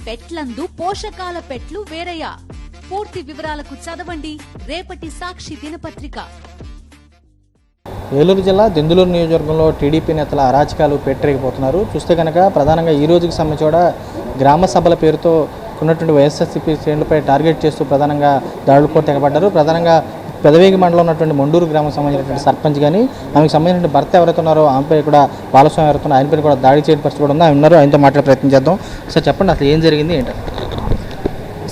పెట్లందు పోషకాల పెట్లు వేరయ్యా. పూర్తి వివరాలకు చదవండి రేపటి సాక్షి దినపత్రిక. ఏలూరు జిల్లా దెందులూరు నియోజకవర్గంలో టీడీపీ నేతల అరాచకాలు పెట్టరేగిపోతున్నారు. చూస్తే కనుక ప్రధానంగా ఈ రోజుకి సంబంధించి కూడా గ్రామ సభల పేరుతో ఉన్నటువంటి వైఎస్ఆర్సీపీ శ్రేణులపై టార్గెట్ చేస్తూ ప్రధానంగా దాడులకు తెగబడ్డారు. ప్రధానంగా పెదవేగి మండలం ఉన్నటువంటి మొండూరు గ్రామం సంబంధించినటువంటి సర్పంచ్ కానీ ఆమెకు సంబంధించిన భర్త ఎవరైతే ఉన్నారో ఆమెపై కూడా బాలస్వామి ఎవరైతే ఉన్నారో ఆయనపై కూడా దాడి చేయడం పరిస్థితి కూడా ఉంది. ఆయన ఉన్నారు, ఆయనతో మాట్లాడే ప్రయత్నం చేద్దాం. సార్ చెప్పండి, అసలు ఏం జరిగింది ఏంటంటే?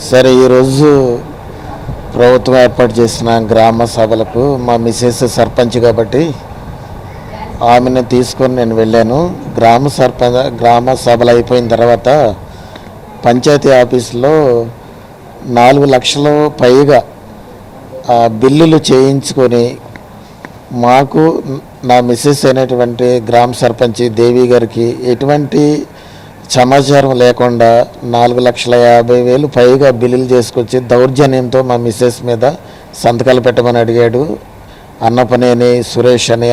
సరే, ఈరోజు ప్రభుత్వం ఏర్పాటు చేసిన గ్రామ సభలకు మా మిసెస్ సర్పంచ్ కాబట్టి ఆమెను తీసుకొని నేను వెళ్ళాను. గ్రామ సభలు అయిపోయిన తర్వాత పంచాయతీ ఆఫీసులో 4 లక్షల పైగా బిల్లులు చేయించుకొని మాకు నా మిస్సెస్ అయినటువంటి గ్రామ సర్పంచ్ దేవి గారికి ఎటువంటి సమాచారం లేకుండా 4,50,000 పైగా బిల్లులు చేసుకొచ్చి దౌర్జన్యంతో మా మిస్సెస్ మీద సంతకాలు పెట్టమని అడిగాడు. అన్నపనేని సురేష్ అని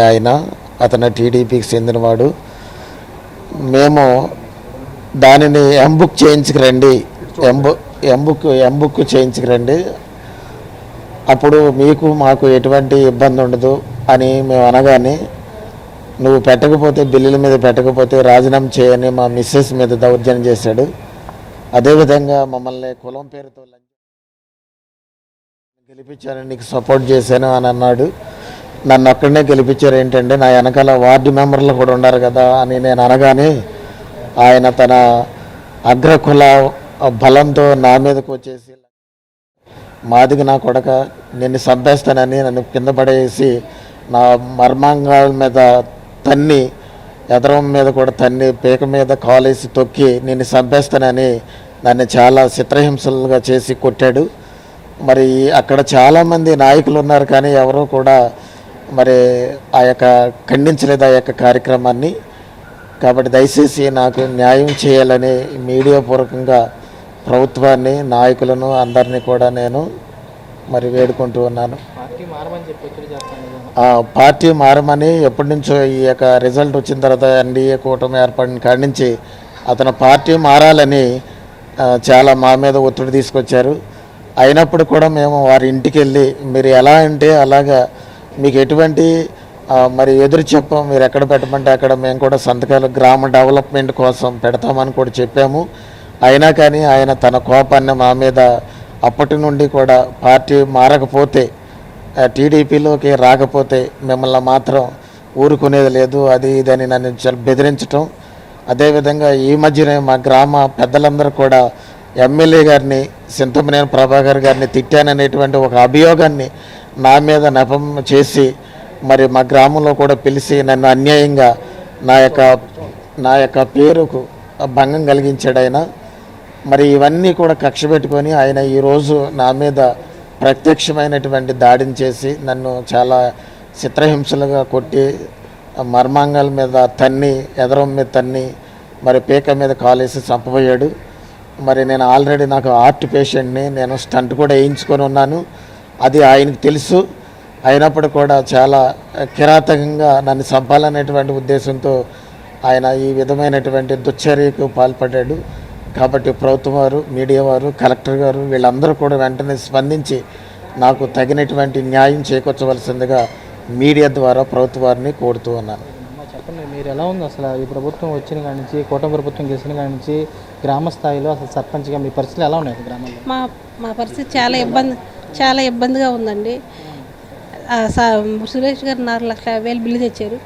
అతను టీడీపీకి చెందినవాడు. మేము దానిని ఎంబుక్ చేయించుకురండి, ఎంబుక్ చేయించుకురండి, అప్పుడు మీకు మాకు ఎటువంటి ఇబ్బంది ఉండదు అని మేము అనగానే, నువ్వు పెట్టకపోతే బిల్లుల మీద పెట్టకపోతే రాజీనామా చేయని మా మిస్సెస్ మీద దౌర్జన్యం చేశాడు. అదేవిధంగా మమ్మల్ని కులం పేరుతో గెలిపించాను, నీకు సపోర్ట్ చేశాను అని అన్నాడు. నన్ను అక్కడనే గెలిపించారు ఏంటంటే నా వెనకాల వార్డు మెంబర్లు కూడా ఉన్నారు కదా అని నేను అనగానే ఆయన తన అగ్రకుల బలంతో నా మీదకు వచ్చేసి, మాదిగా నా కొడక నిన్ను చంపేస్తానని నన్ను కింద పడేసి నా మర్మాంగాల మీద తన్ని, ఎదరం మీద కూడా తన్ని, పీక మీద కాలేసి తొక్కి నిన్ను చంపేస్తానని నన్ను చాలా చిత్రహింసలుగా చేసి కొట్టాడు. మరి అక్కడ చాలామంది నాయకులు ఉన్నారు కానీ ఎవరూ కూడా మరి ఖండించలేదు ఆ యొక్క కార్యక్రమాన్ని. కాబట్టి దయచేసి నాకు న్యాయం చేయాలని మీడియా పూర్వకంగా ప్రభుత్వాన్ని, నాయకులను అందరినీ కూడా నేను మరి వేడుకుంటూ ఉన్నాను. పార్టీ మారమని ఎప్పటి నుంచో ఈ యొక్క రిజల్ట్ వచ్చిన తర్వాత ఎన్డీఏ కూటమి ఏర్పడిన కాడి నుంచి అతను పార్టీ మారాలని చాలా మా మీద ఒత్తిడి తీసుకొచ్చారు. అయినప్పుడు కూడా మేము వారి ఇంటికి వెళ్ళి, మీరు ఎలా అంటే అలాగా మీకు ఎటువంటి మరి ఎదురు చెప్పం, మీరు ఎక్కడ పెట్టమంటే అక్కడ మేము కూడా సంతకాలు గ్రామ డెవలప్మెంట్ కోసం పెడతామని కూడా చెప్పాము. అయినా కానీ ఆయన తన కోపాన్ని మా మీద అప్పటి నుండి కూడా పార్టీ మారకపోతే, టీడీపీలోకి రాకపోతే మిమ్మల్ని మాత్రం ఊరుకునేది లేదు, అది ఇదని నన్ను బెదిరించటం. అదేవిధంగా ఈ మధ్యనే మా గ్రామ పెద్దలందరూ కూడా ఎమ్మెల్యే గారిని, చింతమనేని ప్రభాకర్ గారిని తిట్టాననేటువంటి ఒక అభియోగాన్ని నా మీద నెపం చేసి మరి మా గ్రామంలో కూడా పిలిచి నన్ను అన్యాయంగా నా యొక్క పేరుకు భంగం కలిగించాడు ఆయన. మరి ఇవన్నీ కూడా కక్ష పెట్టుకొని ఆయన ఈరోజు నా మీద ప్రత్యక్షమైనటువంటి దాడిని చేసి నన్ను చాలా చిత్రహింసలుగా కొట్టి మర్మాంగాల మీద తన్ని, ఎదరం మీద తన్ని, మరి పీక మీద కాలేసి చంపబోయాడు. మరి నేను ఆల్రెడీ నాకు హార్ట్ పేషెంట్ని, నేను స్టంట్ కూడా వేయించుకొని ఉన్నాను, అది ఆయనకు తెలుసు. అయినప్పుడు కూడా చాలా కిరాతకంగా నన్ను చంపాలనేటువంటి ఉద్దేశంతో ఆయన ఈ విధమైనటువంటి దుశ్చర్యకు పాల్పడ్డాడు. కాబట్టి ప్రభుత్వం వారు, మీడియా వారు, కలెక్టర్ గారు వీళ్ళందరూ కూడా వెంటనే స్పందించి నాకు తగినటువంటి న్యాయం చేకూర్చవలసిందిగా మీడియా ద్వారా ప్రభుత్వ వారిని కోరుతూ ఉన్నాను. చెప్పండి, మీరు ఎలా ఉంది అసలు ఈ ప్రభుత్వం వచ్చిన కాడి నుంచి, కూటమి ప్రభుత్వం గెలిచిన కాడి నుంచి గ్రామ స్థాయిలో అసలు సర్పంచ్గా మీ పరిస్థితులు ఎలా ఉన్నాయి గ్రామంలో? మా పరిస్థితి చాలా ఇబ్బందిగా ఉందండి. సురేష్ గారు 4,50,000 బిల్లు తెచ్చారు.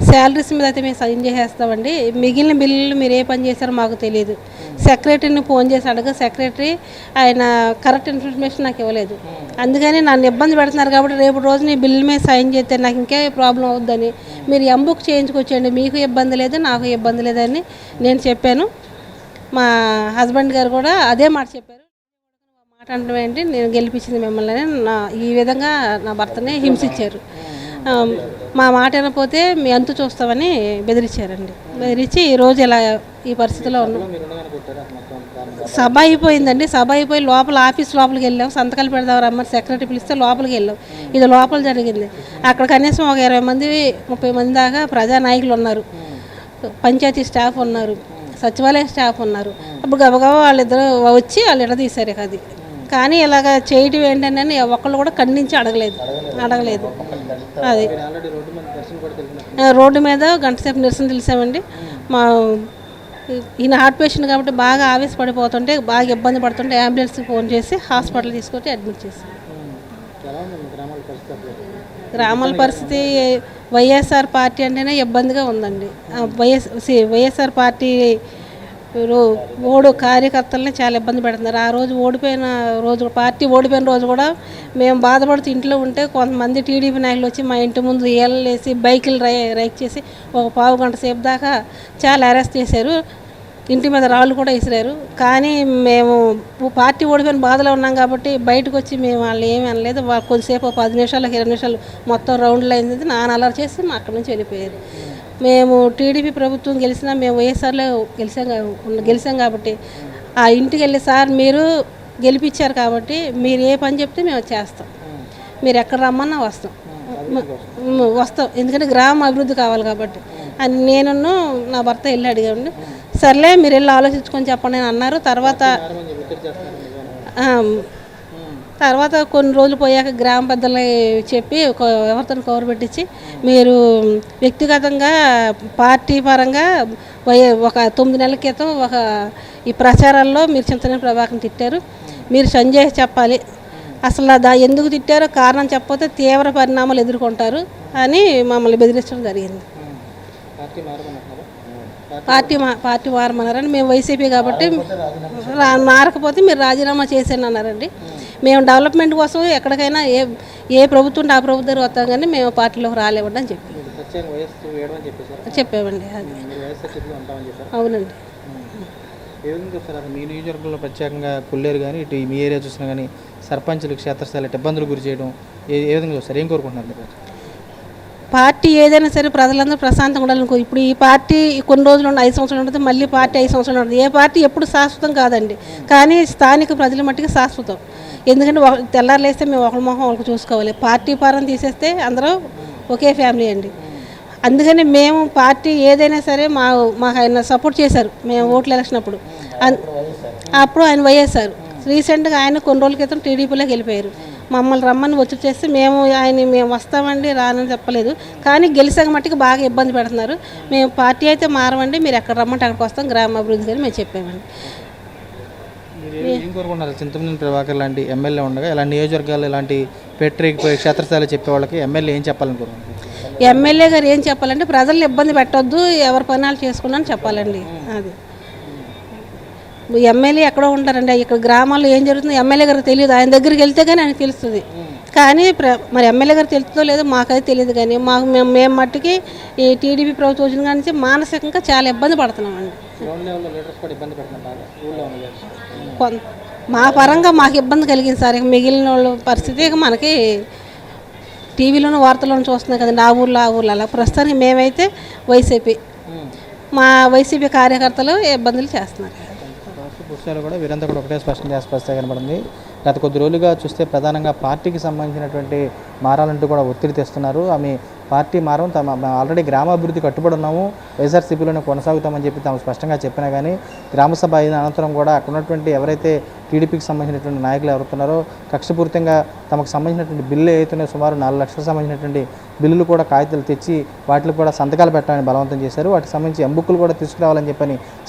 శాలరీస్ మీద అయితే మేము సైన్ చేసేస్తామండి, మిగిలిన బిల్లులు మీరు ఏ పని చేశారో మాకు తెలియదు. సెక్రటరీని ఫోన్ చేసి అడగ, సెక్రటరీ ఆయన కరెక్ట్ ఇన్ఫర్మేషన్ నాకు ఇవ్వలేదు. అందుకని నన్ను ఇబ్బంది పెడుతున్నారు. కాబట్టి రేపు రోజు నీ బిల్లు మీద సైన్ చేస్తే నాకు ఇంకే ప్రాబ్లం అవుద్దని మీరు ఎంబుక్ చేయించుకొచ్చండి, మీకు ఇబ్బంది లేదు నాకు ఇబ్బంది లేదని నేను చెప్పాను. మా హస్బెండ్ గారు కూడా అదే మాట చెప్పారు. మాట అంటే ఏంటి, నేను గెలిపించింది మిమ్మల్ని, ఈ విధంగా నా భర్తనే హింసించారు. మా మాట వినకపోతే మీ అంతు చూస్తామని బెదిరించారండి. బెదిరించి ఈరోజు ఇలా ఈ పరిస్థితిలో ఉన్నాం. సభ అయిపోయిందండి. సభ అయిపోయి లోపల ఆఫీస్ లోపలికి వెళ్ళాం, సంతకాలు పెడదాం రమ్మని సెక్రటరీ పిలిస్తే లోపలికి వెళ్ళాం. ఇది లోపల జరిగింది. అక్కడ కనీసం ఒక 20 మంది 30 మంది దాకా ప్రజానాయకులు ఉన్నారు, పంచాయతీ స్టాఫ్ ఉన్నారు, సచివాలయ స్టాఫ్ ఉన్నారు. అప్పుడు గబగబా వాళ్ళిద్దరు వచ్చి వాళ్ళు ఎడదీశారు ఇక అది. కానీ ఇలాగ చేయటం ఏంటంటే ఒకళ్ళు కూడా ఖండించి అడగలేదు. అది రోడ్డు మీద గంట సేపు నిరసన తెలిసామండి. మా ఈయన హార్ట్ పేషెంట్ కాబట్టి బాగా ఆవేశపడిపోతుంటే బాగా ఇబ్బంది పడుతుంటే అంబులెన్స్కి ఫోన్ చేసి హాస్పిటల్ తీసుకొచ్చి అడ్మిట్ చేశాం. గ్రామాల పరిస్థితి వైఎస్ఆర్ పార్టీ అంటేనే ఇబ్బందిగా ఉందండి. వైఎస్ఆర్ పార్టీ కార్యకర్తలని చాలా ఇబ్బంది పెడుతున్నారు. ఆ రోజు పార్టీ ఓడిపోయిన రోజు కూడా మేము బాధపడుతూ ఇంట్లో ఉంటే కొంతమంది టీడీపీ నాయకులు వచ్చి మా ఇంటి ముందు ఏళ్ళు వేసి బైకులు రైక్ చేసి ఒక పావు గంట సేపు దాకా చాలా అరెస్ట్ చేశారు. ఇంటి మీద రాళ్ళు కూడా విసిరారు. కానీ మేము పార్టీ ఓడిపోయిన బాధలో ఉన్నాం కాబట్టి బయటకు వచ్చి మేము వాళ్ళు ఏమీ అనలేదు. వాళ్ళు కొద్దిసేపు 10 నిమిషాలు 20 నిమిషాలు మొత్తం రౌండ్లో అయింది. నాన్న అలర్ చేసి మా అక్కడి నుంచి వెళ్ళిపోయారు. మేము టీడీపీ ప్రభుత్వం గెలిచినా మేము వైఎస్ఆర్లో గెలిచాం కాబట్టి ఆ ఇంటికి వెళ్ళి సార్ మీరు గెలిపించారు కాబట్టి మీరు ఏ పని చెప్తే మేము చేస్తాం, మీరు ఎక్కడ రమ్మన్నా వస్తాం ఎందుకంటే గ్రామ అభివృద్ధి కావాలి కాబట్టి అని నేను నా భర్త వెళ్ళి అడిగామండి. సర్లే మీరు వెళ్ళి ఆలోచించుకొని చెప్పండి అని అన్నారు. తర్వాత కొన్ని రోజులు పోయాక గ్రామ పెద్దలని చెప్పి ఎవరితో కవర్ పెట్టించి మీరు వ్యక్తిగతంగా పార్టీ పరంగా ఒక 9 నెలల క్రితం ఈ ప్రచారాల్లో మీరు చింతనేని ప్రభాకర్ని తిట్టారు, మీరు సంజయ్ చెప్పాలి, అసలు ఎందుకు తిట్టారో కారణం చెప్పకపోతే తీవ్ర పరిణామాలు ఎదుర్కొంటారు అని మమ్మల్ని బెదిరించడం జరిగింది. పార్టీ మారమన్నారని మేము వైసీపీ కాబట్టి మారకపోతే మీరు రాజీనామా చేసేయండి అన్నారండి. మేము డెవలప్మెంట్ కోసం ఎక్కడికైనా ఏ ప్రభుత్వం ఆ ప్రభుత్వం దగ్గర వస్తాం కానీ మేము పార్టీలోకి రాలేవండి అని చెప్పామండి. అది అవునండి. మీ నియోజకవర్గంలో ప్రత్యేకంగా కొల్లేరు కానీ ఇటు మీ ఏరియా చూసినా కానీ సర్పంచులు క్షేత్రస్థాయిలో ఇబ్బందులు గురి చేయడం ఏ విధంగా చూస్తారు, ఏం కోరుకుంటున్నారు మీరు? పార్టీ ఏదైనా సరే ప్రజలందరూ ప్రశాంతంగా ఉండాలనుకో. ఇప్పుడు ఈ పార్టీ కొన్ని రోజులు 5 సంవత్సరాలు ఉంటుంది, మళ్ళీ పార్టీ 5 సంవత్సరాలు ఉంటుంది. ఏ పార్టీ ఎప్పుడు శాశ్వతం కాదండి, కానీ స్థానిక ప్రజల మట్టికి శాశ్వతం. ఎందుకంటే తెల్లారులేస్తే మేము ఒకరి మొహం ఒకరికి చూసుకోవాలి. పార్టీ పరం తీసేస్తే అందరూ ఒకే ఫ్యామిలీ అండి. అందుకని మేము పార్టీ ఏదైనా సరే మాకు ఆయన సపోర్ట్ చేశారు. మేము ఓట్లు ఎలక్షన్ అప్పుడు ఆయన వైఎస్ఆర్. రీసెంట్గా ఆయన కొన్ని రోజుల క్రితం టీడీపీలోకి వెళ్ళిపోయారు. మమ్మల్ని రమ్మని వచ్చి చేస్తే మేము వస్తామండి రానని చెప్పలేదు, కానీ గెలిసాక మట్టికి బాగా ఇబ్బంది పెడుతున్నారు. మేము పార్టీ అయితే మారమండి, మీరు ఎక్కడ రమ్మంటే అక్కడికి వస్తాం, గ్రామ అభివృద్ధి కానీ మేము చెప్పామండి. ఏం కోరుకుంటున్నారు? చింతమనేని ప్రభాకర్ లాంటి ఎమ్మెల్యే ఉండగా ఇలాంటి నియోజకవర్గాలు ఇలాంటి క్షేత్రస్థాయిలో చెప్పే వాళ్ళకి ఎమ్మెల్యే ఏం చెప్పాలనుకుంటున్నారు? ఎమ్మెల్యే గారు ఏం చెప్పాలంటే ప్రజల్ని ఇబ్బంది పెట్టొద్దు, ఎవరి పనాలు చేసుకున్నాను చెప్పాలండి. అది ఎమ్మెల్యే ఎక్కడో ఉంటారండి, ఇక్కడ గ్రామాల్లో ఏం జరుగుతుందో ఎమ్మెల్యే గారికి తెలియదు. ఆయన దగ్గరికి వెళ్తే కానీ ఆయనకు తెలుస్తుంది. కానీ మరి ఎమ్మెల్యే గారు తెలుస్తుందో లేదో మాకైతే తెలియదు. కానీ మేము మట్టుకి ఈ టీడీపీ ప్రభుత్వం వచ్చిన కానీ మానసికంగా చాలా ఇబ్బంది పడుతున్నామండి. మా పరంగా మాకు ఇబ్బంది కలిగింది సార్. ఇక మిగిలిన వాళ్ళ పరిస్థితి ఇక మనకి టీవీలోనూ వార్తల్లోనూ చూస్తున్నాం కదండి, ఆ ఊర్లో అలా. ప్రస్తుతానికి మేమైతే మా వైసీపీ కార్యకర్తలు ఇబ్బందులు చేస్తున్నారు. కూడా వీరంతా కూడా ఒకటే స్పష్టంగా కనబడింది. గత కొద్ది రోజులుగా చూస్తే ప్రధానంగా పార్టీకి సంబంధించినటువంటి మారాలంటూ కూడా ఒత్తిడి తెస్తున్నారు. ఆమె పార్టీ మారం ఆల్రెడీ గ్రామాభివృద్ధి కట్టుబడి ఉన్నాము, వైఎస్ఆర్సీపీలోనే కొనసాగుతామని చెప్పి తాము స్పష్టంగా చెప్పినా కానీ గ్రామసభ అయిన అనంతరం కూడా అక్కడ ఉన్నటువంటి ఎవరైతే టీడీపీకి సంబంధించినటువంటి నాయకులు ఎవరుతున్నారో కక్షపూరితంగా తమకు సంబంధించినటువంటి బిల్లు ఏదైతే సుమారు 4 లక్షలకు సంబంధించినటువంటి బిల్లులు కూడా కాగితాలు తెచ్చి వాటికి కూడా సంతకాలు పెట్టాలని బలవంతం చేశారు. వాటికి సంబంధించి ఎంబుక్కులు కూడా తీసుకురావాలని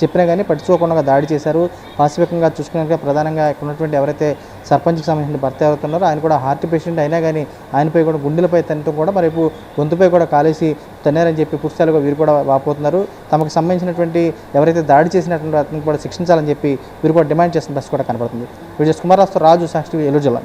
చెప్పినా కానీ పట్టించుకోకుండా దాడి చేశారు. పాశవికంగా చూసుకున్నాక ప్రధానంగా ఇక్కడ ఉన్నటువంటి ఎవరైతే సర్పంచ్కి సంబంధించిన భర్త ఎవరుతున్నారో ఆయన కూడా హార్ట్ పేషెంట్ అయినా కానీ ఆయనపై కూడా గుండెలపై తనతో కూడా మరేపు గొంతుపై కూడా కాలేసి తన్నారని చెప్పి పుస్తకాలుగా వీరు కూడా వాపోతున్నారు. తమకు సంబంధించినటువంటి ఎవరైతే దాడి చేసినటువంటి అతను కూడా శిక్షించాలని చెప్పి వీరు కూడా డిమాండ్ చేస్తున్న బస్సు కూడా కనబడుతుంది. విజయ్ కుమార్ రాజు సాక్షి ఏలూరు జిల్లా.